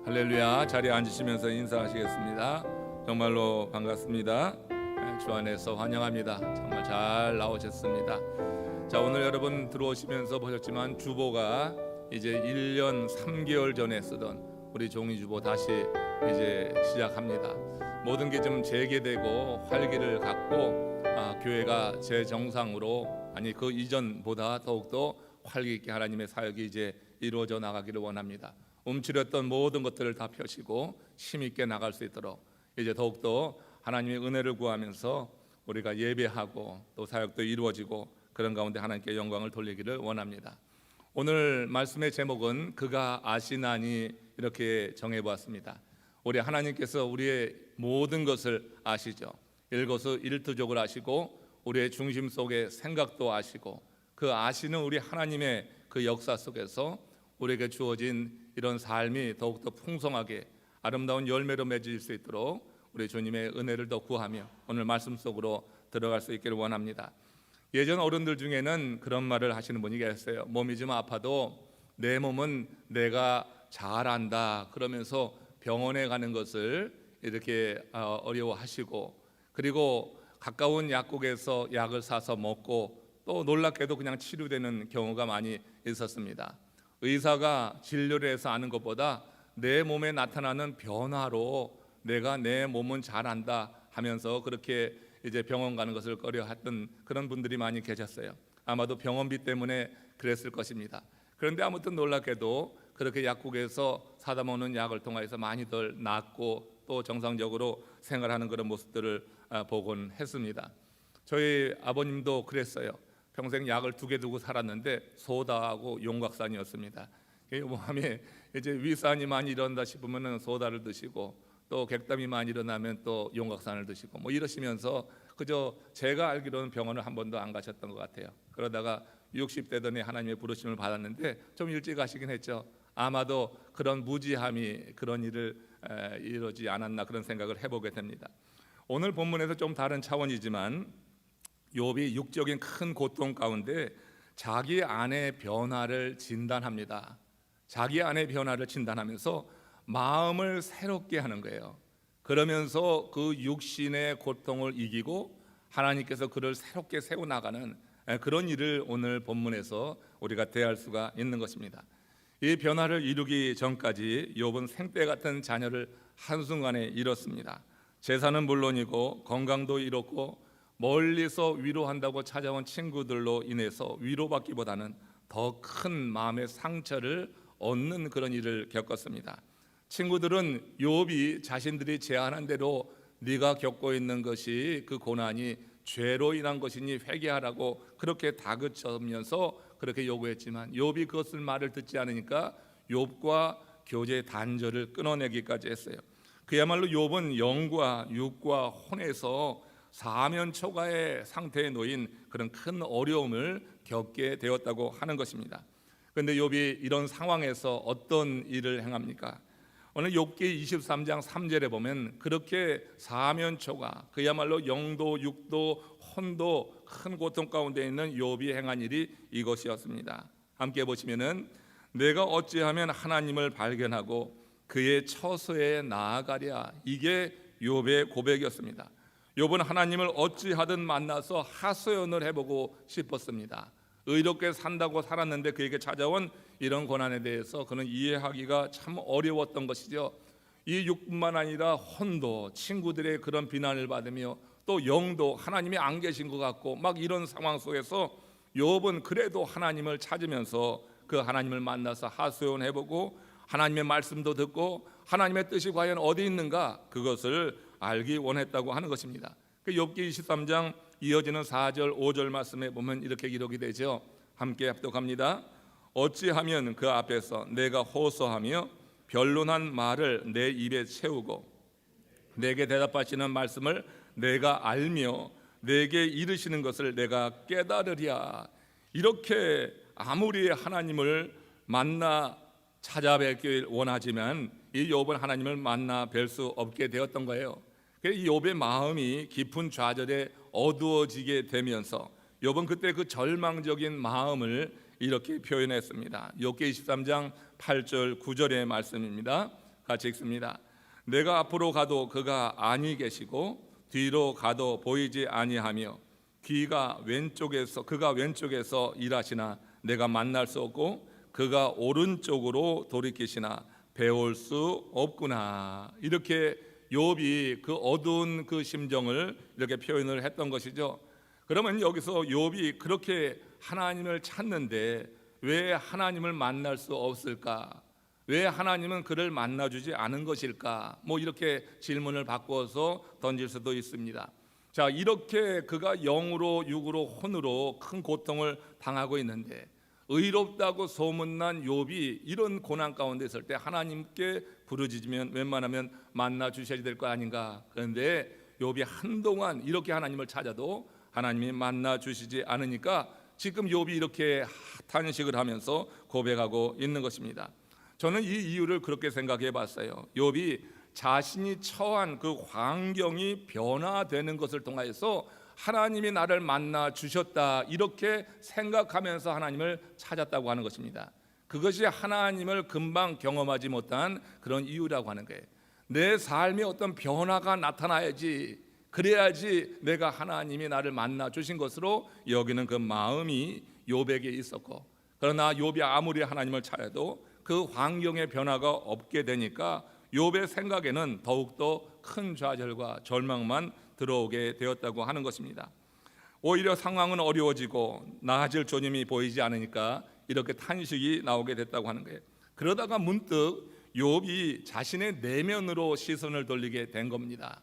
할렐루야. 자리에 앉으시면서 인사하시겠습니다. 정말로 반갑습니다. 주 안에서 환영합니다. 정말 잘 나오셨습니다. 자, 오늘 여러분 들어오시면서 보셨지만 주보가 이제 1년 3개월 전에 쓰던 우리 종이 주보 다시 이제 시작합니다. 모든 게 좀 재개되고 활기를 갖고 교회가 제 정상으로, 아니 그 이전보다 더욱더 활기 있게 하나님의 사역이 이제 이루어져 나가기를 원합니다. 움츠렸던 모든 것들을 다 펴시고 힘있게 나갈 수 있도록 이제 더욱더 하나님의 은혜를 구하면서 우리가 예배하고 또 사역도 이루어지고 그런 가운데 하나님께 영광을 돌리기를 원합니다. 오늘 말씀의 제목은 그가 아시나니 이렇게 정해보았습니다. 우리 하나님께서 우리의 모든 것을 아시죠. 일거수일투족을 아시고 우리의 중심 속의 생각도 아시고 그 아시는 우리 하나님의 그 역사 속에서 우리에게 주어진 이런 삶이 더욱더 풍성하게 아름다운 열매로 맺을 수 있도록 우리 주님의 은혜를 더 구하며 오늘 말씀 속으로 들어갈 수 있기를 원합니다. 예전 어른들 중에는 그런 말을 하시는 분이 계세요. 몸이 좀 아파도 내 몸은 내가 잘 안다 그러면서 병원에 가는 것을 이렇게 어려워하시고, 그리고 가까운 약국에서 약을 사서 먹고 또 놀랍게도 그냥 치료되는 경우가 많이 있었습니다. 의사가 진료를 해서 아는 것보다 내 몸에 나타나는 변화로 내가 내 몸은 잘 안다 하면서 그렇게 이제 병원 가는 것을 꺼려했던 그런 분들이 많이 계셨어요. 아마도 병원비 때문에 그랬을 것입니다. 그런데 아무튼 놀랍게도 그렇게 약국에서 사다 먹는 약을 통해서 많이들 낫고 또 정상적으로 생활하는 그런 모습들을 보곤 했습니다. 저희 아버님도 그랬어요. 평생 약을 2개 두고 살았는데 소다하고 용각산이었습니다. 몸에 이제 위산이 많이 일어난다 싶으면 소다를 드시고 또 객담이 많이 일어나면 또 용각산을 드시고 뭐 이러시면서 그저 제가 알기로는 병원을 한 번도 안 가셨던 것 같아요. 그러다가 60대더니 하나님의 부르심을 받았는데 좀 일찍 가시긴 했죠. 아마도 그런 무지함이 그런 일을 이루지 않았나 그런 생각을 해보게 됩니다. 오늘 본문에서 좀 다른 차원이지만 욥이 육적인 큰 고통 가운데 자기 안의 변화를 진단합니다. 자기 안의 변화를 진단하면서 마음을 새롭게 하는 거예요. 그러면서 그 육신의 고통을 이기고 하나님께서 그를 새롭게 세워나가는 그런 일을 오늘 본문에서 우리가 대할 수가 있는 것입니다. 이 변화를 이루기 전까지 욥은 생떼 같은 자녀를 한순간에 잃었습니다. 재산은 물론이고 건강도 잃었고 멀리서 위로한다고 찾아온 친구들로 인해서 위로받기보다는 더 큰 마음의 상처를 얻는 그런 일을 겪었습니다. 친구들은 욥이 자신들이 제안한 대로 네가 겪고 있는 것이 그 고난이 죄로 인한 것이니 회개하라고 그렇게 다그치면서 그렇게 요구했지만 욥이 그것을 말을 듣지 않으니까 욥과 교제 단절을 끊어내기까지 했어요. 그야말로 욥은 영과 육과 혼에서 사면초가의 상태에 놓인 그런 큰 어려움을 겪게 되었다고 하는 것입니다. 그런데 욥이 이런 상황에서 어떤 일을 행합니까? 오늘 욥기 23장 3절에 보면 그렇게 사면초가 그야말로 영도 육도 혼도 큰 고통 가운데 있는 욥이 행한 일이 이것이었습니다. 함께 보시면은 내가 어찌하면 하나님을 발견하고 그의 처소에 나아가랴, 이게 욥의 고백이었습니다. 욥은 하나님을 어찌하든 만나서 하소연을 해보고 싶었습니다. 의롭게 산다고 살았는데 그에게 찾아온 이런 고난에 대해서 그는 이해하기가 참 어려웠던 것이죠. 이 육뿐만 아니라 혼도 친구들의 그런 비난을 받으며 또 영도 하나님이 안 계신 것 같고 막 이런 상황 속에서 욥은 그래도 하나님을 찾으면서 그 하나님을 만나서 하소연해보고 하나님의 말씀도 듣고 하나님의 뜻이 과연 어디 있는가 그것을 알기 원했다고 하는 것입니다. 그 욥기 23장 이어지는 4절 5절 말씀에 보면 이렇게 기록이 되죠. 함께 합독합니다. 어찌하면 그 앞에서 내가 호소하며 변론한 말을 내 입에 채우고 내게 대답하시는 말씀을 내가 알며 내게 이르시는 것을 내가 깨달으랴. 이렇게 아무리 하나님을 만나 찾아뵙길 원하지만 이 욥은 하나님을 만나 뵐 수 없게 되었던 거예요. 이 욥의 마음이 깊은 좌절에 어두워지게 되면서 욥은 그때 그 절망적인 마음을 이렇게 표현했습니다. 욥기 23장 8절 9절의 말씀입니다. 같이 읽습니다. 내가 앞으로 가도 그가 아니 계시고 뒤로 가도 보이지 아니하며 그가 왼쪽에서 일하시나 내가 만날 수 없고 그가 오른쪽으로 돌이키시나 배울 수 없구나. 이렇게 욥이 그 어두운 그 심정을 이렇게 표현을 했던 것이죠. 그러면 여기서 욥이 그렇게 하나님을 찾는데 왜 하나님을 만날 수 없을까? 왜 하나님은 그를 만나주지 않은 것일까? 이렇게 질문을 바꿔서 던질 수도 있습니다. 자, 이렇게 그가 영으로 육으로 혼으로 큰 고통을 당하고 있는데 의롭다고 소문난 욥이 이런 고난 가운데 있을 때 하나님께 부르짖으면 웬만하면 만나 주셔야 될 거 아닌가. 그런데 욥이 한동안 이렇게 하나님을 찾아도 하나님이 만나 주시지 않으니까 지금 욥이 이렇게 탄식을 하면서 고백하고 있는 것입니다. 저는 이 이유를 그렇게 생각해 봤어요. 욥이 자신이 처한 그 환경이 변화되는 것을 통하여서 하나님이 나를 만나 주셨다 이렇게 생각하면서 하나님을 찾았다고 하는 것입니다. 그것이 하나님을 금방 경험하지 못한 그런 이유라고 하는 거예요. 내 삶에 어떤 변화가 나타나야지, 그래야지 내가 하나님이 나를 만나 주신 것으로 여기는 그 마음이 욥에게 있었고, 그러나 욥이 아무리 하나님을 찾아도 그 환경의 변화가 없게 되니까 욥의 생각에는 더욱더 큰 좌절과 절망만 들어오게 되었다고 하는 것입니다. 오히려 상황은 어려워지고 나아질 조짐이 보이지 않으니까 이렇게 탄식이 나오게 됐다고 하는 거예요. 그러다가 문득 욥이 자신의 내면으로 시선을 돌리게 된 겁니다.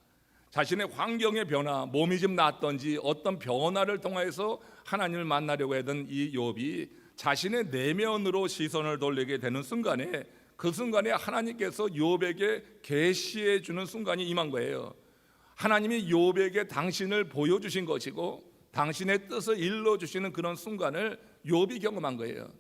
자신의 환경의 변화, 몸이 좀 낫던지 어떤 변화를 통해서 하나님을 만나려고 하던 이 욥이 자신의 내면으로 시선을 돌리게 되는 순간에, 그 순간에 하나님께서 욥에게 계시해 주는 순간이 임한 거예요. 하나님이 욥에게 당신을 보여주신 것이고 당신의 뜻을 일러주시는 그런 순간을 욥이 경험한 거예요.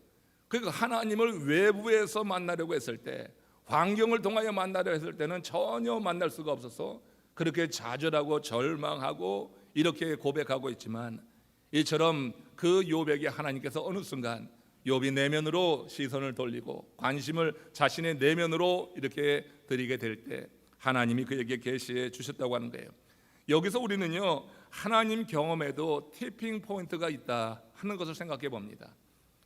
그러니까 하나님을 외부에서 만나려고 했을 때, 환경을 통하여 만나려 했을 때는 전혀 만날 수가 없어서 그렇게 좌절하고 절망하고 이렇게 고백하고 있지만, 이처럼 그 욥에게 하나님께서 어느 순간 욥이 내면으로 시선을 돌리고 관심을 자신의 내면으로 이렇게 드리게 될 때 하나님이 그에게 계시해 주셨다고 하는 거예요. 여기서 우리는요, 하나님 경험에도 티핑 포인트가 있다 하는 것을 생각해 봅니다.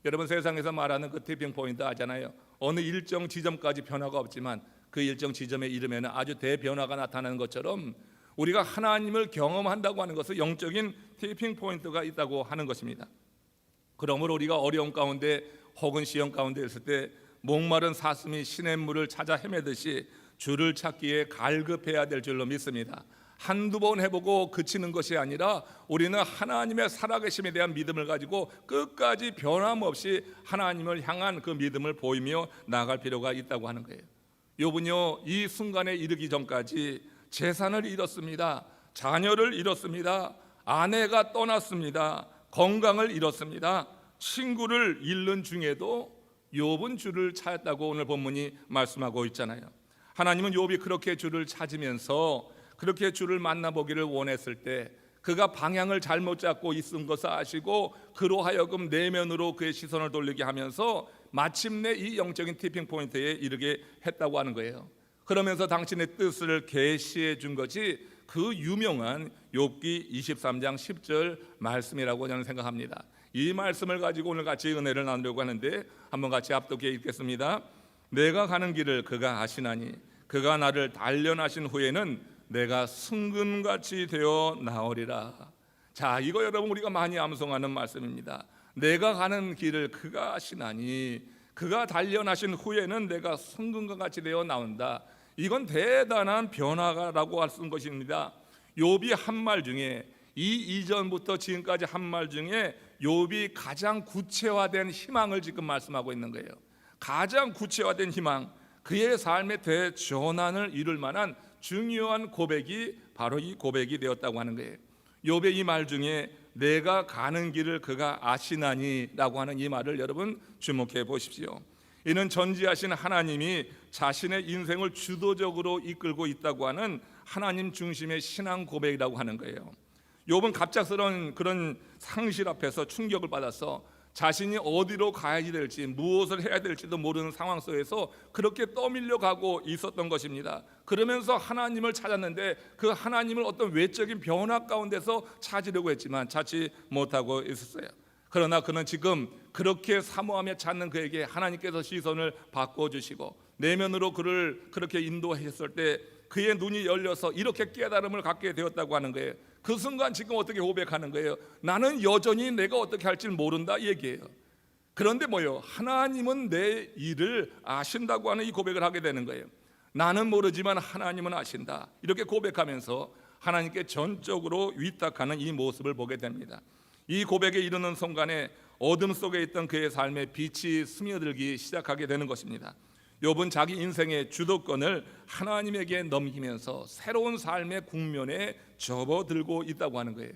여러분, 세상에서 말하는 그 티핑 포인트 아잖아요. 어느 일정 지점까지 변화가 없지만 그 일정 지점에 이르면 아주 대변화가 나타나는 것처럼 우리가 하나님을 경험한다고 하는 것은 영적인 티핑 포인트가 있다고 하는 것입니다. 그러므로 우리가 어려움 가운데 혹은 시험 가운데 있을 때 목마른 사슴이 시냇물을 찾아 헤매듯이 주를 찾기에 갈급해야 될 줄로 믿습니다. 한두 번 해보고 그치는 것이 아니라 우리는 하나님의 살아계심에 대한 믿음을 가지고 끝까지 변함없이 하나님을 향한 그 믿음을 보이며 나아갈 필요가 있다고 하는 거예요. 욥은요, 이 순간에 이르기 전까지 재산을 잃었습니다. 자녀를 잃었습니다. 아내가 떠났습니다. 건강을 잃었습니다. 친구를 잃는 중에도 욥은 주를 찾았다고 오늘 본문이 말씀하고 있잖아요. 하나님은 욥이 그렇게 주를 찾으면서 그렇게 주를 만나보기를 원했을 때 그가 방향을 잘못 잡고 있은 것을 아시고 그로 하여금 내면으로 그의 시선을 돌리게 하면서 마침내 이 영적인 티핑 포인트에 이르게 했다고 하는 거예요. 그러면서 당신의 뜻을 계시해 준 것이 그 유명한 욥기 23장 10절 말씀이라고 저는 생각합니다. 이 말씀을 가지고 오늘 같이 은혜를 나누려고 하는데 한번 같이 앞도게 읽겠습니다. 내가 가는 길을 그가 아시나니 그가 나를 단련하신 후에는 내가 승근같이 되어 나오리라. 자, 이거 여러분 우리가 많이 암송하는 말씀입니다. 내가 가는 길을 그가 아시나니 그가 단련하신 후에는 내가 승근과 같이 되어 나온다. 이건 대단한 변화라고 할 수 있는 것입니다. 욥이 한 말 중에 이 이전부터 지금까지 한 말 중에 욥이 가장 구체화된 희망을 지금 말씀하고 있는 거예요. 가장 구체화된 희망, 그의 삶의 대전환을 이룰 만한 중요한 고백이 바로 이 고백이 되었다고 하는 거예요. 욥의 이 말 중에 내가 가는 길을 그가 아시나니라고 하는 이 말을 여러분 주목해 보십시오. 이는 전지하신 하나님이 자신의 인생을 주도적으로 이끌고 있다고 하는 하나님 중심의 신앙 고백이라고 하는 거예요. 욥은 갑작스러운 그런 상실 앞에서 충격을 받아서 자신이 어디로 가야지 될지, 무엇을 해야 될지도 모르는 상황 속에서 그렇게 떠밀려 가고 있었던 것입니다. 그러면서 하나님을 찾았는데 그 하나님을 어떤 외적인 변화 가운데서 찾으려고 했지만 찾지 못하고 있었어요. 그러나 그는 지금 그렇게 사모하며 찾는 그에게 하나님께서 시선을 바꿔주시고 내면으로 그를 그렇게 인도하셨을 때 그의 눈이 열려서 이렇게 깨달음을 갖게 되었다고 하는 거예요. 그 순간 지금 어떻게 고백하는 거예요? 나는 여전히 내가 어떻게 할지 모른다 얘기해요. 그런데 뭐요? 하나님은 내 일을 아신다고 하는 이 고백을 하게 되는 거예요. 나는 모르지만 하나님은 아신다, 이렇게 고백하면서 하나님께 전적으로 위탁하는 이 모습을 보게 됩니다. 이 고백에 이르는 순간에 어둠 속에 있던 그의 삶에 빛이 스며들기 시작하게 되는 것입니다. 욥은 자기 인생의 주도권을 하나님에게 넘기면서 새로운 삶의 국면에 접어들고 있다고 하는 거예요.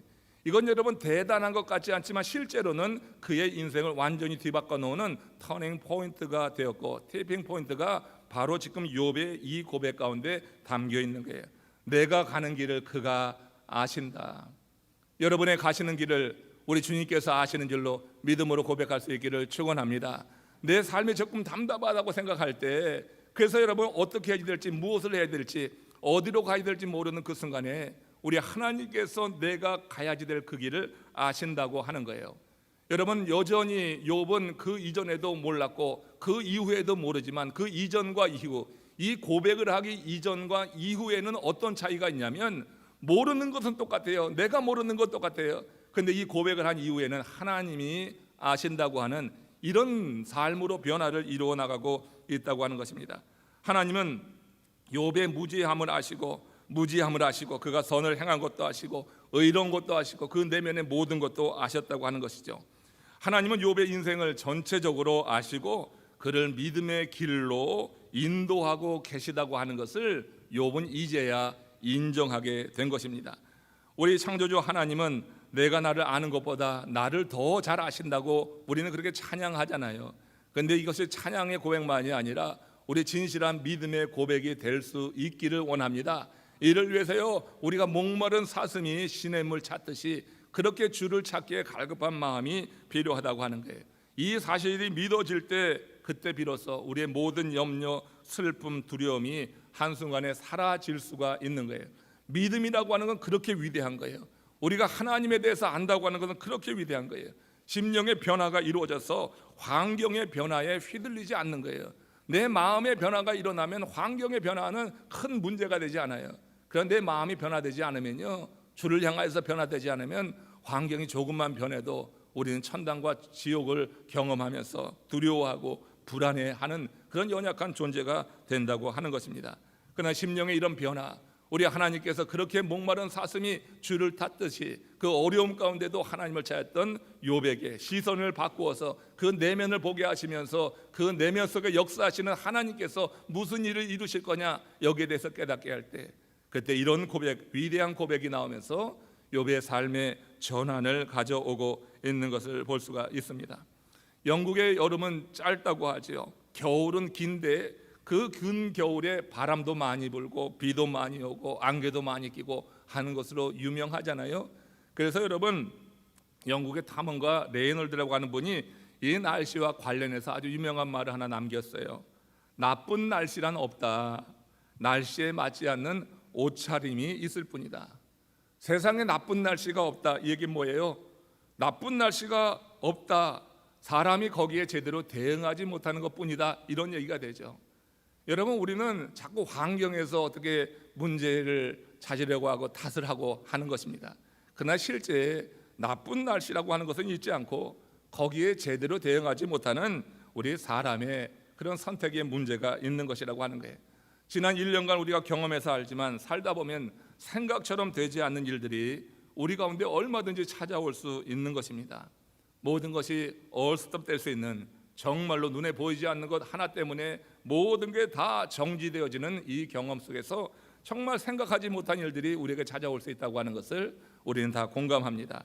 이건 여러분 대단한 것 같지 않지만 실제로는 그의 인생을 완전히 뒤바꿔 놓는 터닝 포인트가 되었고, 테이핑 포인트가 바로 지금 욥의 이 고백 가운데 담겨 있는 거예요. 내가 가는 길을 그가 아신다. 여러분의 가시는 길을 우리 주님께서 아시는 줄로 믿음으로 고백할 수 있기를 축원합니다. 내 삶이 조금 답답하다고 생각할 때, 그래서 여러분 어떻게 해야 될지, 무엇을 해야 될지, 어디로 가야 될지 모르는 그 순간에 우리 하나님께서 내가 가야지 될 그 길을 아신다고 하는 거예요. 여러분 여전히 욥은 그 이전에도 몰랐고 그 이후에도 모르지만 그 이전과 이후, 이 고백을 하기 이전과 이후에는 어떤 차이가 있냐면 모르는 것은 똑같아요. 내가 모르는 것 똑같아요. 그런데 이 고백을 한 이후에는 하나님이 아신다고 하는 이런 삶으로 변화를 이루어 나가고 있다고 하는 것입니다. 하나님은 욥의 무지함을 아시고 그가 선을 행한 것도 아시고 의로운 것도 아시고 그 내면의 모든 것도 아셨다고 하는 것이죠. 하나님은 욥의 인생을 전체적으로 아시고 그를 믿음의 길로 인도하고 계시다고 하는 것을 욥은 이제야 인정하게 된 것입니다. 우리 창조주 하나님은 내가 나를 아는 것보다 나를 더 잘 아신다고 우리는 그렇게 찬양하잖아요. 그런데 이것이 찬양의 고백만이 아니라 우리 진실한 믿음의 고백이 될 수 있기를 원합니다. 이를 위해서요, 우리가 목마른 사슴이 시냇물 찾듯이 그렇게 주를 찾기에 갈급한 마음이 필요하다고 하는 거예요. 이 사실이 믿어질 때 그때 비로소 우리의 모든 염려, 슬픔, 두려움이 한순간에 사라질 수가 있는 거예요. 믿음이라고 하는 건 그렇게 위대한 거예요. 우리가 하나님에 대해서 안다고 하는 것은 그렇게 위대한 거예요. 심령의 변화가 이루어져서 환경의 변화에 휘둘리지 않는 거예요. 내 마음의 변화가 일어나면 환경의 변화는 큰 문제가 되지 않아요. 그런데 내 마음이 변화되지 않으면요, 주를 향해서 변화되지 않으면 환경이 조금만 변해도 우리는 천당과 지옥을 경험하면서 두려워하고 불안해하는 그런 연약한 존재가 된다고 하는 것입니다. 그러나 심령의 이런 변화, 우리 하나님께서 그렇게 목마른 사슴이 줄을 탔듯이 그 어려움 가운데도 하나님을 찾았던 욥에게 시선을 바꾸어서 그 내면을 보게 하시면서 그 내면 속에 역사하시는 하나님께서 무슨 일을 이루실 거냐, 여기에 대해서 깨닫게 할 때, 그때 이런 고백, 위대한 고백이 나오면서 욥의 삶의 전환을 가져오고 있는 것을 볼 수가 있습니다. 영국의 여름은 짧다고 하죠. 겨울은 긴데 그 긴 겨울에 바람도 많이 불고 비도 많이 오고 안개도 많이 끼고 하는 것으로 유명하잖아요. 그래서 여러분, 영국의 탐험가 레이놀드라고 하는 분이 이 날씨와 관련해서 아주 유명한 말을 하나 남겼어요. 나쁜 날씨란 없다. 날씨에 맞지 않는 옷차림이 있을 뿐이다. 세상에 나쁜 날씨가 없다. 이 얘기는 뭐예요? 나쁜 날씨가 없다. 사람이 거기에 제대로 대응하지 못하는 것뿐이다. 이런 얘기가 되죠. 여러분, 우리는 자꾸 환경에서 어떻게 문제를 찾으려고 하고 탓을 하고 하는 것입니다. 그러나 실제 나쁜 날씨라고 하는 것은 있지 않고 거기에 제대로 대응하지 못하는 우리 사람의 그런 선택의 문제가 있는 것이라고 하는 거예요. 지난 1년간 우리가 경험해서 알지만 살다 보면 생각처럼 되지 않는 일들이 우리 가운데 얼마든지 찾아올 수 있는 것입니다. 모든 것이 얼스톱될 수 있는, 정말로 눈에 보이지 않는 것 하나 때문에 모든 게 다 정지되어지는 이 경험 속에서 정말 생각하지 못한 일들이 우리에게 찾아올 수 있다고 하는 것을 우리는 다 공감합니다.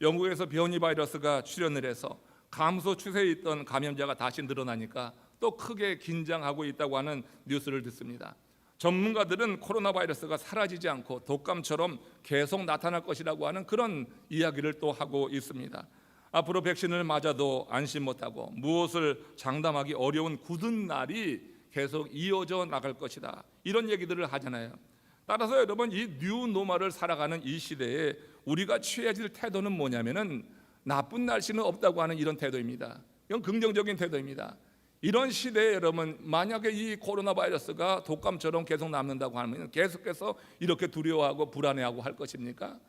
영국에서 변이 바이러스가 출현을 해서 감소 추세에 있던 감염자가 다시 늘어나니까 또 크게 긴장하고 있다고 하는 뉴스를 듣습니다. 전문가들은 코로나 바이러스가 사라지지 않고 독감처럼 계속 나타날 것이라고 하는 그런 이야기를 또 하고 있습니다. 앞으로 백신을 맞아도 안심 못하고 무엇을 장담하기 어려운 굳은 날이 계속 이어져 나갈 것이다, 이런 얘기들을 하잖아요. 따라서 여러분, 이 뉴노멀을 살아가는 이 시대에 우리가 취해질 태도는 뭐냐면은 나쁜 날씨는 없다고 하는 이런 태도입니다. 이건 긍정적인 태도입니다. 이런 시대에 여러분, 만약에 이 코로나 바이러스가 독감처럼 계속 남는다고 하면 계속해서 이렇게 두려워하고 불안해하고 할 것입니까?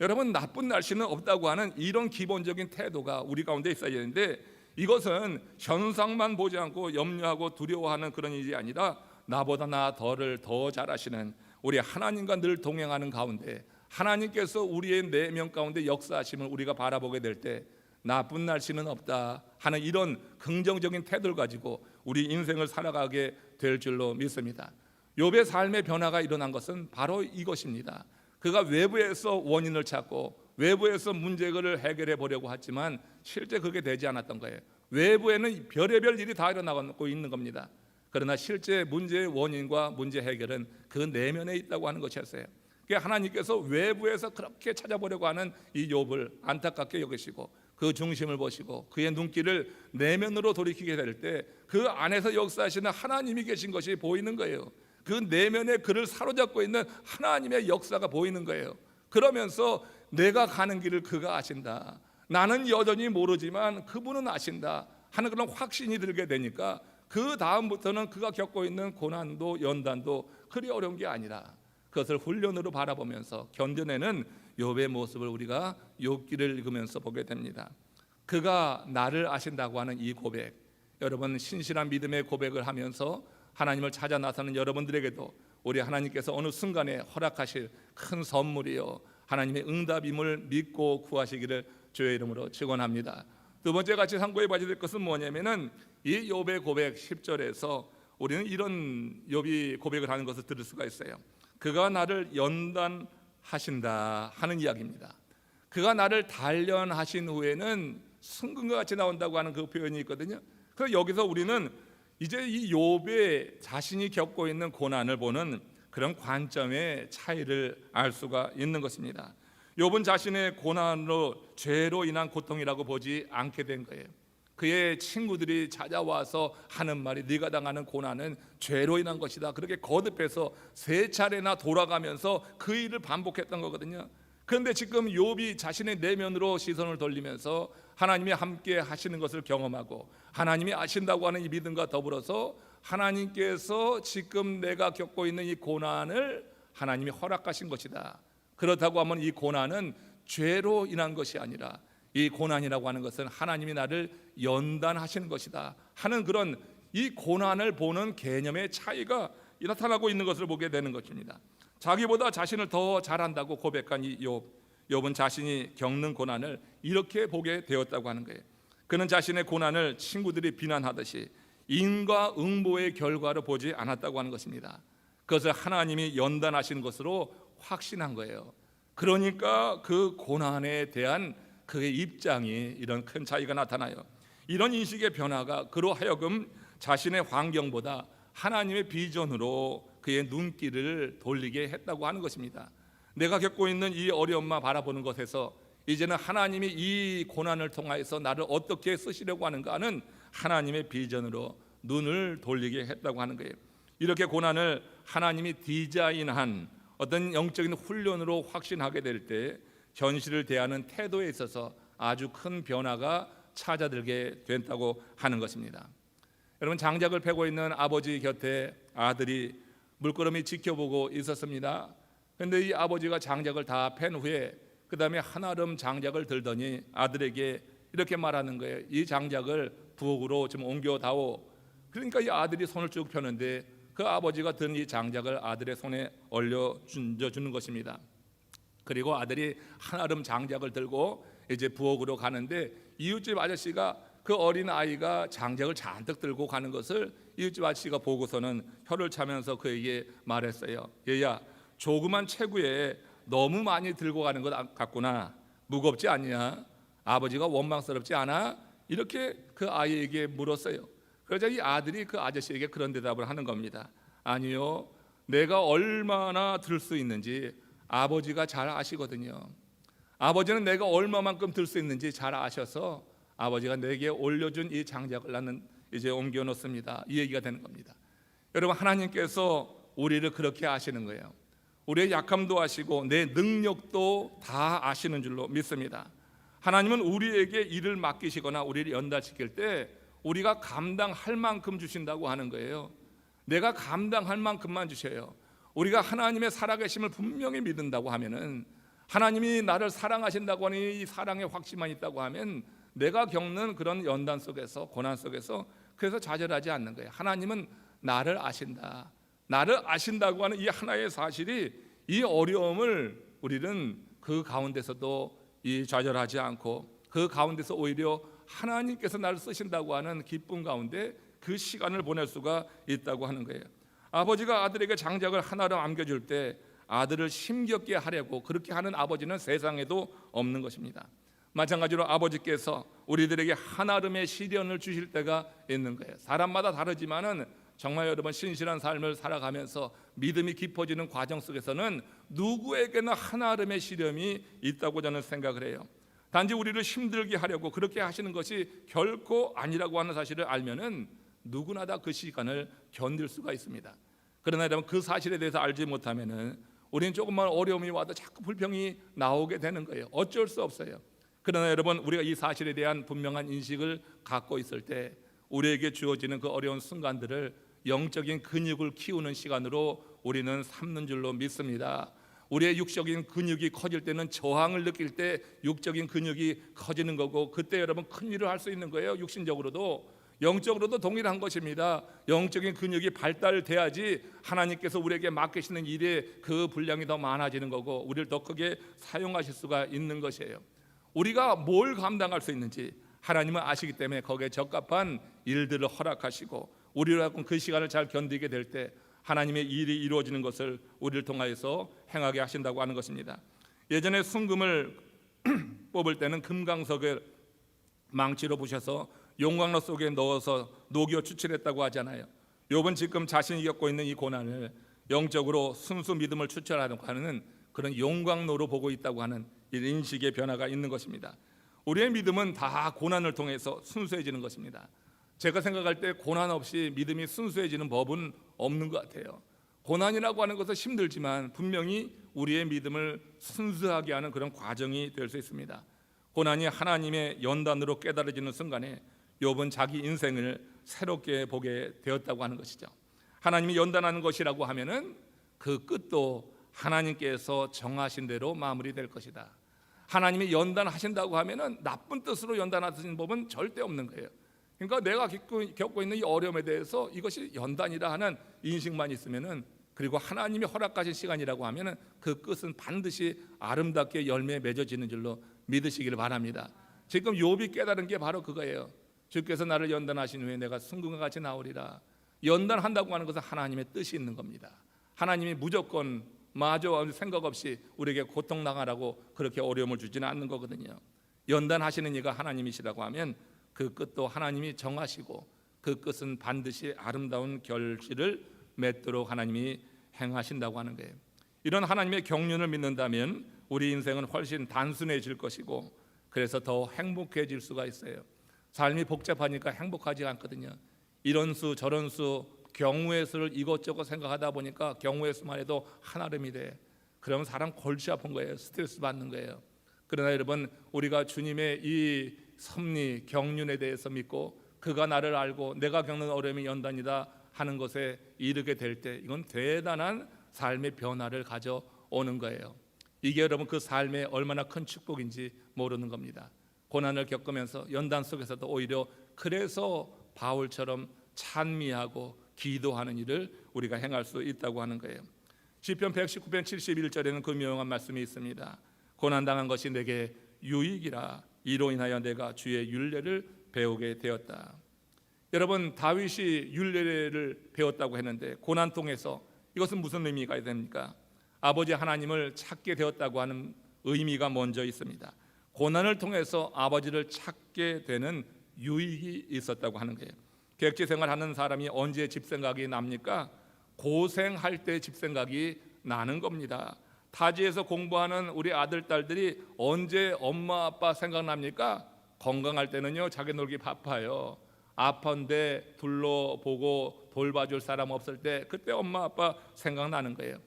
여러분, 나쁜 날씨는 없다고 하는 이런 기본적인 태도가 우리 가운데 있어야 되는데, 이것은 현상만 보지 않고 염려하고 두려워하는 그런 일이 아니라 나보다 나 더를 더 잘하시는 우리 하나님과 늘 동행하는 가운데 하나님께서 우리의 내면 가운데 역사하심을 우리가 바라보게 될 때 나쁜 날씨는 없다 하는 이런 긍정적인 태도를 가지고 우리 인생을 살아가게 될 줄로 믿습니다. 욥의 삶의 변화가 일어난 것은 바로 이것입니다. 그가 외부에서 원인을 찾고 외부에서 문제를 해결해 보려고 했지만 실제 그게 되지 않았던 거예요. 외부에는 별의별 일이 다 일어나고 있는 겁니다. 그러나 실제 문제의 원인과 문제 해결은 그 내면에 있다고 하는 것이었어요. 하나님께서 외부에서 그렇게 찾아보려고 하는 이 욥을 안타깝게 여기시고 그 중심을 보시고 그의 눈길을 내면으로 돌이키게 될 때 그 안에서 역사하시는 하나님이 계신 것이 보이는 거예요. 그 내면에 그를 사로잡고 있는 하나님의 역사가 보이는 거예요. 그러면서 내가 가는 길을 그가 아신다, 나는 여전히 모르지만 그분은 아신다 하는 그런 확신이 들게 되니까 그 다음부터는 그가 겪고 있는 고난도 연단도 그리 어려운 게 아니라 그것을 훈련으로 바라보면서 견뎌내는 욥의 모습을 우리가 욥기를 읽으면서 보게 됩니다. 그가 나를 아신다고 하는 이 고백, 여러분 신실한 믿음의 고백을 하면서 하나님을 찾아 나서는 여러분들에게도 우리 하나님께서 어느 순간에 허락하실 큰 선물이요 하나님의 응답임을 믿고 구하시기를 주의 이름으로 축원합니다. 두 번째 같이 참고해 봐야 될 것은 뭐냐면은 이 욥의 고백 10절에서 우리는 이런 욥이 고백을 하는 것을 들을 수가 있어요. 그가 나를 연단하신다 하는 이야기입니다. 그가 나를 단련하신 후에는 승근과 같이 나온다고 하는 그 표현이 있거든요. 그래서 여기서 우리는 이제 이 욥의 자신이 겪고 있는 고난을 보는 그런 관점의 차이를 알 수가 있는 것입니다. 욥은 자신의 고난으로 죄로 인한 고통이라고 보지 않게 된 거예요. 그의 친구들이 찾아와서 하는 말이 네가 당하는 고난은 죄로 인한 것이다, 그렇게 거듭해서 3차례나 돌아가면서 그 일을 반복했던 거거든요. 그런데 지금 욥이 자신의 내면으로 시선을 돌리면서 하나님이 함께 하시는 것을 경험하고 하나님이 아신다고 하는 이 믿음과 더불어서 하나님께서 지금 내가 겪고 있는 이 고난을 하나님이 허락하신 것이다, 그렇다고 하면 이 고난은 죄로 인한 것이 아니라 이 고난이라고 하는 것은 하나님이 나를 연단하시는 것이다 하는 그런 이 고난을 보는 개념의 차이가 나타나고 있는 것을 보게 되는 것입니다. 자기보다 자신을 더 잘한다고 고백한 이 욥은 자신이 겪는 고난을 이렇게 보게 되었다고 하는 거예요. 그는 자신의 고난을 친구들이 비난하듯이 인과응보의 결과로 보지 않았다고 하는 것입니다. 그것을 하나님이 연단하시는 것으로 확신한 거예요. 그러니까 그 고난에 대한 그의 입장이 이런 큰 차이가 나타나요. 이런 인식의 변화가 그로 하여금 자신의 환경보다 하나님의 비전으로 그의 눈길을 돌리게 했다고 하는 것입니다. 내가 겪고 있는 이 어려움만 바라보는 것에서 이제는 하나님이 이 고난을 통하여서 나를 어떻게 쓰시려고 하는가 하는 하나님의 비전으로 눈을 돌리게 했다고 하는 거예요. 이렇게 고난을 하나님이 디자인한 어떤 영적인 훈련으로 확신하게 될 때 현실을 대하는 태도에 있어서 아주 큰 변화가 찾아들게 된다고 하는 것입니다. 여러분, 장작을 패고 있는 아버지 곁에 아들이 물끄러미 지켜보고 있었습니다. 그런데 이 아버지가 장작을 다 팬 후에 그 다음에 한아름 장작을 들더니 아들에게 이렇게 말하는 거예요. 이 장작을 부엌으로 좀 옮겨다오. 그러니까 이 아들이 손을 쭉 펴는데 그 아버지가 든 이 장작을 아들의 손에 올려주는 것입니다. 그리고 아들이 한아름 장작을 들고 이제 부엌으로 가는데 이웃집 아저씨가 그 어린 아이가 장작을 잔뜩 들고 가는 것을 이웃집 아저씨가 보고서는 혀를 차면서 그에게 말했어요. 얘야, 조그만 체구에 너무 많이 들고 가는 것 같구나. 무겁지 않냐? 아버지가 원망스럽지 않아? 이렇게 그 아이에게 물었어요. 그러자 이 아들이 그 아저씨에게 그런 대답을 하는 겁니다. 아니요, 내가 얼마나 들 수 있는지 아버지가 잘 아시거든요. 아버지는 내가 얼마만큼 들 수 있는지 잘 아셔서 아버지가 내게 올려준 이 장작을 나는 이제 옮겨 놓습니다. 이 얘기가 되는 겁니다. 여러분, 하나님께서 우리를 그렇게 아시는 거예요. 우리의 약함도 아시고 내 능력도 다 아시는 줄로 믿습니다. 하나님은 우리에게 일을 맡기시거나 우리를 연단시킬 때 우리가 감당할 만큼 주신다고 하는 거예요. 내가 감당할 만큼만 주셔요. 우리가 하나님의 살아계심을 분명히 믿는다고 하면은, 하나님이 나를 사랑하신다고 하는 이 사랑의 확신만 있다고 하면 내가 겪는 그런 연단 속에서, 고난 속에서 그래서 좌절하지 않는 거예요. 하나님은 나를 아신다. 나를 아신다고 하는 이 하나의 사실이, 이 어려움을 우리는 그 가운데서도 이 좌절하지 않고 그 가운데서 오히려 하나님께서 나를 쓰신다고 하는 기쁨 가운데 그 시간을 보낼 수가 있다고 하는 거예요. 아버지가 아들에게 장작을 하나로 안겨줄 때 아들을 힘겹게 하려고 그렇게 하는 아버지는 세상에도 없는 것입니다. 마찬가지로 아버지께서 우리들에게 한아름의 시련을 주실 때가 있는 거예요. 사람마다 다르지만은 정말 여러분, 신실한 삶을 살아가면서 믿음이 깊어지는 과정 속에서는 누구에게나 한아름의 시련이 있다고 저는 생각을 해요. 단지 우리를 힘들게 하려고 그렇게 하시는 것이 결코 아니라고 하는 사실을 알면은 누구나 다 그 시간을 견딜 수가 있습니다. 그러나 여러분, 그 사실에 대해서 알지 못하면은 우리는 조금만 어려움이 와도 자꾸 불평이 나오게 되는 거예요. 어쩔 수 없어요. 그러나 여러분, 우리가 이 사실에 대한 분명한 인식을 갖고 있을 때 우리에게 주어지는 그 어려운 순간들을 영적인 근육을 키우는 시간으로 우리는 삼는 줄로 믿습니다. 우리의 육적인 근육이 커질 때는 저항을 느낄 때 육적인 근육이 커지는 거고, 그때 여러분 큰 일을 할 수 있는 거예요. 육신적으로도 영적으로도 동일한 것입니다. 영적인 근육이 발달돼야지 하나님께서 우리에게 맡기시는 일의 그 분량이 더 많아지는 거고 우리를 더 크게 사용하실 수가 있는 것이에요. 우리가 뭘 감당할 수 있는지 하나님은 아시기 때문에 거기에 적합한 일들을 허락하시고 우리로 그 시간을 잘 견디게 될 때 하나님의 일이 이루어지는 것을 우리를 통하여서 행하게 하신다고 하는 것입니다. 예전에 순금을 뽑을 때는 금강석을 망치로 부셔서 용광로 속에 넣어서 녹여 추출했다고 하잖아요. 욥은 지금 자신이 겪고 있는 이 고난을 영적으로 순수 믿음을 추출하려고 하는 그런 용광로로 보고 있다고 하는 이 인식의 변화가 있는 것입니다. 우리의 믿음은 다 고난을 통해서 순수해지는 것입니다. 제가 생각할 때 고난 없이 믿음이 순수해지는 법은 없는 것 같아요. 고난이라고 하는 것은 힘들지만 분명히 우리의 믿음을 순수하게 하는 그런 과정이 될 수 있습니다. 고난이 하나님의 연단으로 깨달아지는 순간에 욥은 자기 인생을 새롭게 보게 되었다고 하는 것이죠. 하나님이 연단하는 것이라고 하면은 그 끝도 하나님께서 정하신 대로 마무리될 것이다. 하나님이 연단하신다고 하면은 나쁜 뜻으로 연단하시는 법은 절대 없는 거예요. 그러니까 내가 겪고 있는 이 어려움에 대해서 이것이 연단이라 하는 인식만 있으면은, 그리고 하나님이 허락하신 시간이라고 하면은 그 끝은 반드시 아름답게 열매에 맺어지는 줄로 믿으시기를 바랍니다. 지금 욥이 깨달은 게 바로 그거예요. 주께서 나를 연단하신 후에 내가 순금과 같이 나오리라. 연단한다고 하는 것은 하나님의 뜻이 있는 겁니다. 하나님이 무조건 마저 생각 없이 우리에게 고통당하라고 그렇게 어려움을 주지는 않는 거거든요. 연단하시는 이가 하나님이시라고 하면 그 끝도 하나님이 정하시고 그 끝은 반드시 아름다운 결실을 맺도록 하나님이 행하신다고 하는 거예요. 이런 하나님의 경륜을 믿는다면 우리 인생은 훨씬 단순해질 것이고 그래서 더 행복해질 수가 있어요. 삶이 복잡하니까 행복하지 않거든요. 이런 수 저런 수 경우의 수를 이것저것 생각하다 보니까 경우의 수만 해도 한아름이 돼. 그러면 사람 골치 아픈 거예요. 스트레스 받는 거예요. 그러나 여러분, 우리가 주님의 이 섭리 경륜에 대해서 믿고 그가 나를 알고 내가 겪는 어려움이 연단이다 하는 것에 이르게 될 때 이건 대단한 삶의 변화를 가져오는 거예요. 이게 여러분 그 삶에 얼마나 큰 축복인지 모르는 겁니다. 고난을 겪으면서 연단 속에서도 오히려 그래서 바울처럼 찬미하고 기도하는 일을 우리가 행할 수 있다고 하는 거예요. 시편 119편 71절에는 그 유명한 말씀이 있습니다. 고난당한 것이 내게 유익이라 이로 인하여 내가 주의 율례를 배우게 되었다. 여러분, 다윗이 율례를 배웠다고 했는데 고난 통해서 이것은 무슨 의미가 됩니까? 아버지 하나님을 찾게 되었다고 하는 의미가 먼저 있습니다. 고난을 통해서 아버지를 찾게 되는 유익이 있었다고 하는 거예요. 객지 생활하는 사람이 언제 집 생각이 납니까? 고생할 때 집 생각이 나는 겁니다. 타지에서 공부하는 우리 아들 딸들이 언제 엄마 아빠 생각납니까? 건강할 때는요, 자기 놀기 바빠요. 아픈데 둘러보고 돌봐줄 사람 없을 때 그때 엄마 아빠 생각나는 거예요.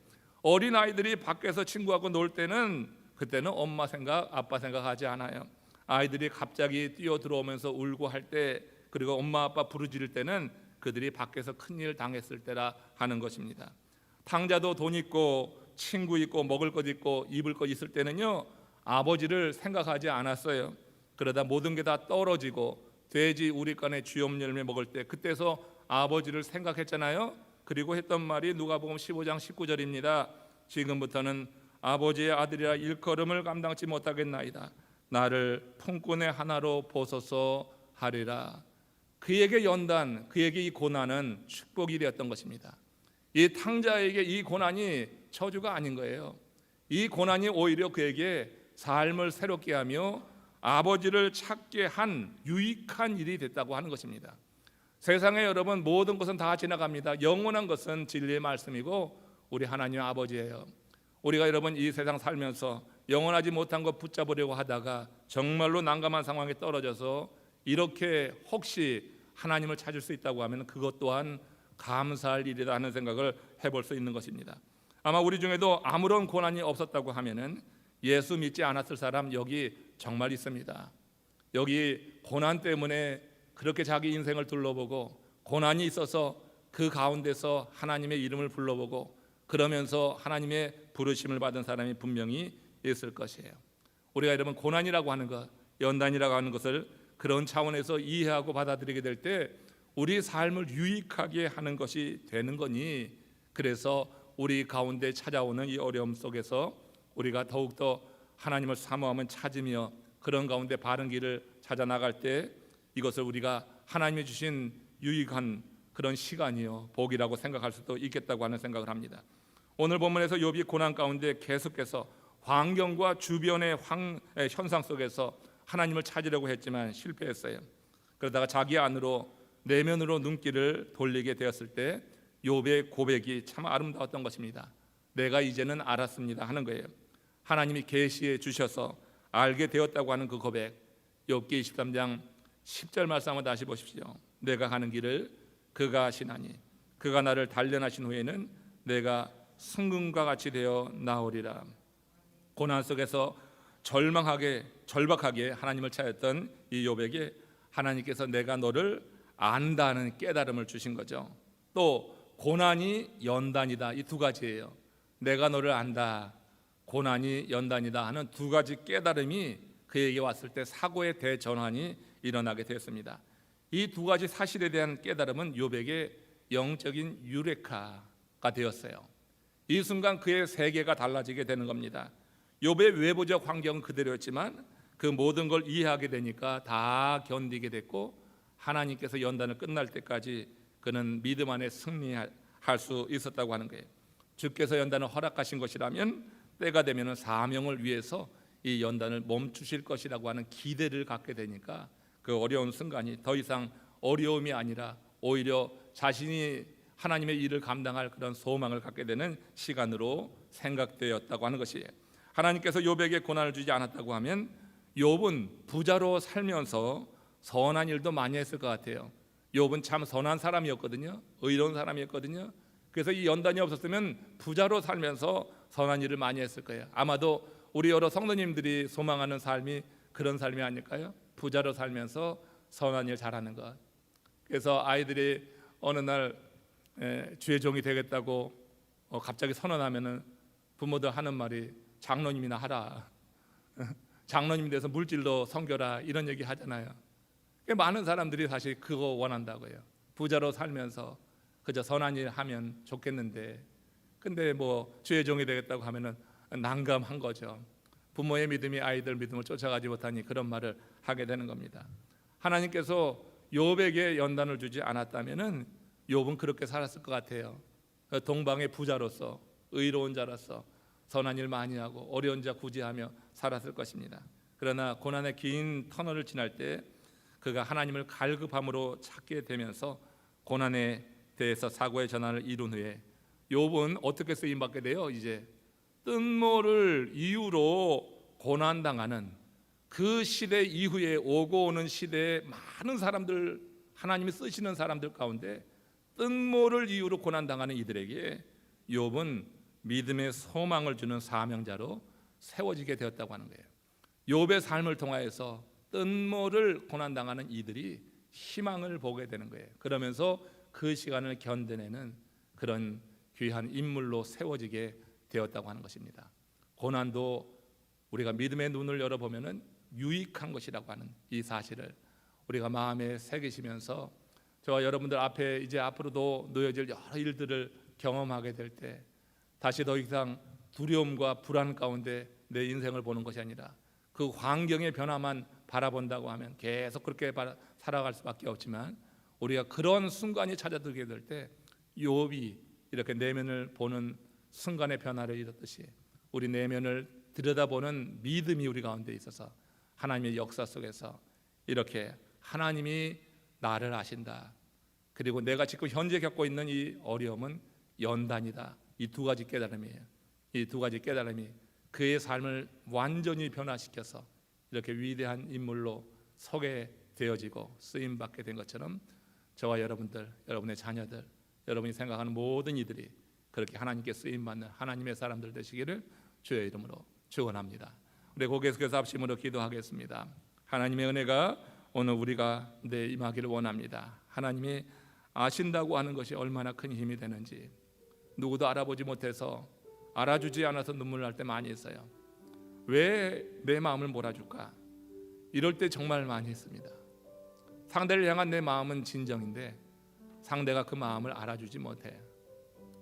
어린 아이들이 밖에서 친구하고 놀 때는 그때는 엄마 생각 아빠 생각하지 않아요. 아이들이 갑자기 뛰어 들어오면서 울고 할 때, 그리고 엄마 아빠 부르짖을 때는 그들이 밖에서 큰일 당했을 때라 하는 것입니다. 탕자도 돈 있고 친구 있고 먹을 것 있고 입을 것 있을 때는요, 아버지를 생각하지 않았어요. 그러다 모든 게 다 떨어지고 돼지 우리간에 쥐엄 열매 먹을 때 그때서 아버지를 생각했잖아요. 그리고 했던 말이 누가복음 15장 19절입니다. 지금부터는 아버지의 아들이라 일컬음을 감당치 못하겠나이다. 나를 품꾼의 하나로 보소서 하리라. 그에게 연단, 그에게 이 고난은 축복이 되었던 것입니다. 이 탕자에게 이 고난이 저주가 아닌 거예요. 이 고난이 오히려 그에게 삶을 새롭게 하며 아버지를 찾게 한 유익한 일이 됐다고 하는 것입니다. 세상에 여러분 모든 것은 다 지나갑니다. 영원한 것은 진리의 말씀이고 우리 하나님 아버지예요. 우리가 여러분 이 세상 살면서 영원하지 못한 것 붙잡으려고 하다가 정말로 난감한 상황에 떨어져서 이렇게 혹시 하나님을 찾을 수 있다고 하면 그것 또한 감사할 일이다 하는 생각을 해볼 수 있는 것입니다. 아마 우리 중에도 아무런 고난이 없었다고 하면은 예수 믿지 않았을 사람 여기 정말 있습니다. 여기 고난 때문에 그렇게 자기 인생을 둘러보고 고난이 있어서 그 가운데서 하나님의 이름을 불러보고 그러면서 하나님의 부르심을 받은 사람이 분명히 있을 것이에요. 우리가 여러분 고난이라고 하는 것, 연단이라고 하는 것을 그런 차원에서 이해하고 받아들이게 될 때 우리 삶을 유익하게 하는 것이 되는 거니, 그래서 우리 가운데 찾아오는 이 어려움 속에서 우리가 더욱더 하나님을 사모하면 찾으며 그런 가운데 바른 길을 찾아 나갈 때 이것을 우리가 하나님이 주신 유익한 그런 시간이요 복이라고 생각할 수도 있겠다고 하는 생각을 합니다. 오늘 본문에서 욥이 고난 가운데 계속해서 환경과 주변의 현상 속에서 하나님을 찾으려고 했지만 실패했어요. 그러다가 자기 안으로 내면으로 눈길을 돌리게 되었을 때 욥의 고백이 참 아름다웠던 것입니다. 내가 이제는 알았습니다 하는 거예요. 하나님이 계시해 주셔서 알게 되었다고 하는 그 고백. 욥기 23장 10절 말씀 한번 다시 보십시오. 내가 가는 길을 그가 아시나니 그가 나를 단련하신 후에는 내가 승금과 같이 되어 나오리라. 고난 속에서 절박하게 하나님을 찾았던 이 욥에게 하나님께서 내가 너를 안다는 깨달음을 주신 거죠. 또 고난이 연단이다, 이 두 가지예요. 내가 너를 안다, 고난이 연단이다 하는 두 가지 깨달음이 그에게 왔을 때 사고의 대전환이 일어나게 되었습니다. 이 두 가지 사실에 대한 깨달음은 욥에게 영적인 유레카가 되었어요. 이 순간 그의 세계가 달라지게 되는 겁니다. 욥의 외부적 환경은 그대로였지만 그 모든 걸 이해하게 되니까 다 견디게 됐고 하나님께서 연단을 끝날 때까지 그는 믿음 안에 승리할 수 있었다고 하는 거예요. 주께서 연단을 허락하신 것이라면 때가 되면 사명을 위해서 이 연단을 멈추실 것이라고 하는 기대를 갖게 되니까 그 어려운 순간이 더 이상 어려움이 아니라 오히려 자신이 하나님의 일을 감당할 그런 소망을 갖게 되는 시간으로 생각되었다고 하는 것이에요. 하나님께서 욥에게 고난을 주지 않았다고 하면 욥은 부자로 살면서 선한 일도 많이 했을 것 같아요. 욥은 참 선한 사람이었거든요. 의로운 사람이었거든요. 그래서 이 연단이 없었으면 부자로 살면서 선한 일을 많이 했을 거예요. 아마도 우리 여러 성도님들이 소망하는 삶이 그런 삶이 아닐까요? 부자로 살면서 선한 일 잘하는 것. 그래서 아이들이 어느 날 주의 종이 되겠다고 갑자기 선언하면은 부모들 하는 말이 장로님이나 하라. 장로님 돼서 물질도 섬겨라, 이런 얘기 하잖아요. 많은 사람들이 사실 그거 원한다고요. 부자로 살면서 그저 선한 일 하면 좋겠는데, 근데 뭐 주의 종이 되겠다고 하면은 난감한 거죠. 부모의 믿음이 아이들 믿음을 쫓아가지 못하니 그런 말을 하게 되는 겁니다. 하나님께서 욥에게 연단을 주지 않았다면은 욥은 그렇게 살았을 것 같아요. 동방의 부자로서, 의로운 자로서 선한 일 많이 하고 어려운 자 구제하며 살았을 것입니다. 그러나 고난의 긴 터널을 지날 때 그가 하나님을 갈급함으로 찾게 되면서 고난에 대해서 사고의 전환을 이룬 후에 욥은 어떻게 쓰임받게 돼요? 이제 뜬모를 이유로 고난당하는 그 시대 이후에 오고 오는 시대에 많은 사람들, 하나님이 쓰시는 사람들 가운데 뜬모를 이유로 고난당하는 이들에게 욥은 믿음의 소망을 주는 사명자로 세워지게 되었다고 하는 거예요. 욥의 삶을 통하여서 뜬모를 고난당하는 이들이 희망을 보게 되는 거예요. 그러면서 그 시간을 견뎌내는 그런 귀한 인물로 세워지게 되었다고 하는 것입니다. 고난도 우리가 믿음의 눈을 열어보면 유익한 것이라고 하는 이 사실을 우리가 마음에 새기시면서 저와 여러분들 앞에 이제 앞으로도 놓여질 여러 일들을 경험하게 될 때 다시 더 이상 두려움과 불안 가운데 내 인생을 보는 것이 아니라 그 환경의 변화만 바라본다고 하면 계속 그렇게 살아갈 수밖에 없지만 우리가 그런 순간이 찾아들게 될 때 욥이 이렇게 내면을 보는 순간의 변화를 이뤘듯이 우리 내면을 들여다보는 믿음이 우리 가운데 있어서 하나님의 역사 속에서 이렇게 하나님이 나를 아신다, 그리고 내가 지금 현재 겪고 있는 이 어려움은 연단이다, 이 두 가지 깨달음이에요. 이 두 가지 깨달음이 그의 삶을 완전히 변화시켜서 이렇게 위대한 인물로 서게 되어지고 쓰임받게 된 것처럼 저와 여러분들, 여러분의 자녀들, 여러분이 생각하는 모든 이들이 그렇게 하나님께 쓰임받는 하나님의 사람들 되시기를 주의 이름으로 축원합니다. 우리 계속해서 합심으로 기도하겠습니다. 하나님의 은혜가 오늘 우리가 임하기를 원합니다. 하나님이 아신다고 하는 것이 얼마나 큰 힘이 되는지 누구도 알아보지 못해서, 알아주지 않아서 눈물 날 때 많이 있어요. 왜 내 마음을 몰아줄까? 이럴 때 정말 많이 했습니다. 상대를 향한 내 마음은 진정인데 상대가 그 마음을 알아주지 못해.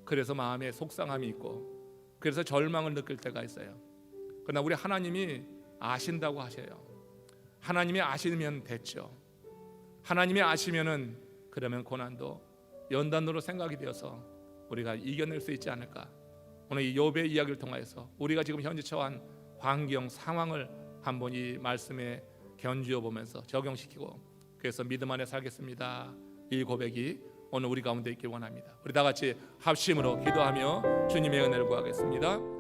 그래서 마음에 속상함이 있고 그래서 절망을 느낄 때가 있어요. 그러나 우리 하나님이 아신다고 하셔요. 하나님이 아시면 됐죠. 하나님이 아시면은 그러면 고난도 연단으로 생각이 되어서 우리가 이겨낼 수 있지 않을까. 오늘 이 욥의 이야기를 통해서 우리가 지금 현재 처한 환경 상황을 한번 이 말씀에 견주어 보면서 적용시키고 그래서 믿음 안에 살겠습니다, 이 고백이 오늘 우리 가운데 있길 원합니다. 우리 다 같이 합심으로 기도하며 주님의 은혜를 구하겠습니다.